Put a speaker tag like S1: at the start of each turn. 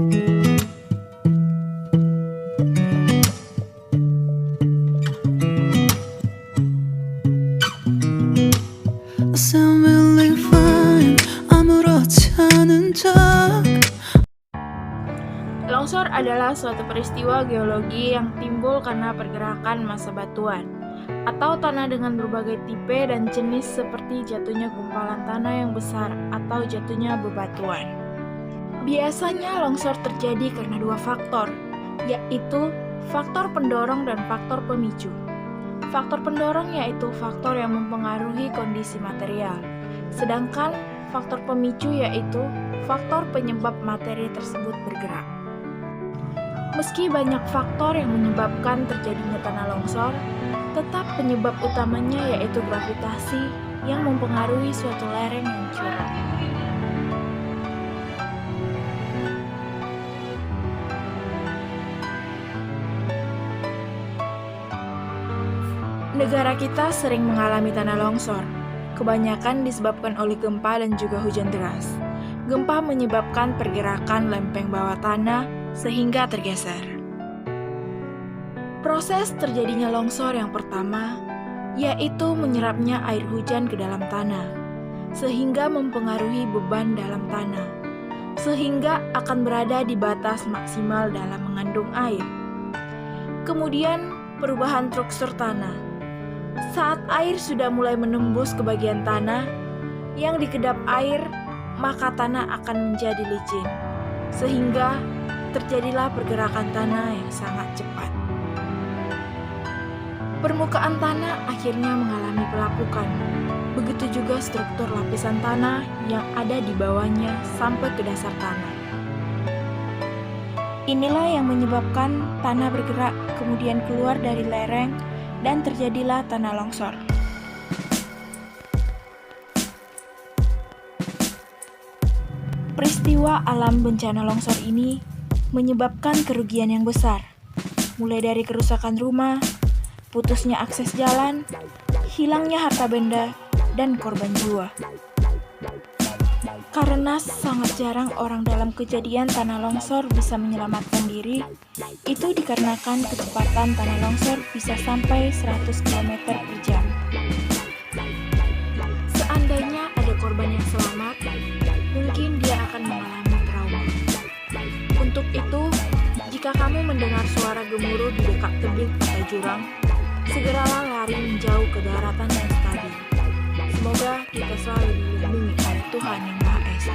S1: Assembling fine, 아무렇지 않은 척.
S2: Longsor adalah suatu peristiwa geologi yang timbul karena pergerakan massa batuan atau tanah dengan berbagai tipe dan jenis seperti jatuhnya gumpalan tanah yang besar atau jatuhnya bebatuan. Biasanya longsor terjadi karena dua faktor, yaitu faktor pendorong dan faktor pemicu. Faktor pendorong yaitu faktor yang mempengaruhi kondisi material, sedangkan faktor pemicu yaitu faktor penyebab materi tersebut bergerak. Meski banyak faktor yang menyebabkan terjadinya tanah longsor, tetap penyebab utamanya yaitu gravitasi yang mempengaruhi suatu lereng yang curam. Negara kita sering mengalami tanah longsor, kebanyakan disebabkan oleh gempa dan juga hujan deras. Gempa menyebabkan pergerakan lempeng bawah tanah sehingga tergeser. Proses terjadinya longsor yang pertama yaitu menyerapnya air hujan ke dalam tanah, sehingga mempengaruhi beban dalam tanah, sehingga akan berada di batas maksimal dalam mengandung air. Kemudian perubahan struktur tanah. Saat air sudah mulai menembus ke bagian tanah yang dikedap air, maka tanah akan menjadi licin, sehingga terjadilah pergerakan tanah yang sangat cepat. Permukaan tanah akhirnya mengalami pelapukan. Begitu juga struktur lapisan tanah yang ada di bawahnya sampai ke dasar tanah. Inilah yang menyebabkan tanah bergerak kemudian keluar dari lereng dan terjadilah tanah longsor. Peristiwa alam bencana longsor ini menyebabkan kerugian yang besar, mulai dari kerusakan rumah, putusnya akses jalan, hilangnya harta benda, dan korban jiwa. Karena sangat jarang orang dalam kejadian tanah longsor bisa menyelamatkan diri, itu dikarenakan kecepatan tanah longsor bisa sampai 100 km per jam. Seandainya ada korban yang selamat, mungkin dia akan mengalami trauma. Untuk itu, jika kamu mendengar suara gemuruh di dekat tebing atau jurang, segeralah lari menjauh ke daratan yang stabil. Semoga kita selalu dilindungi oleh Tuhan Yang Maha Esa.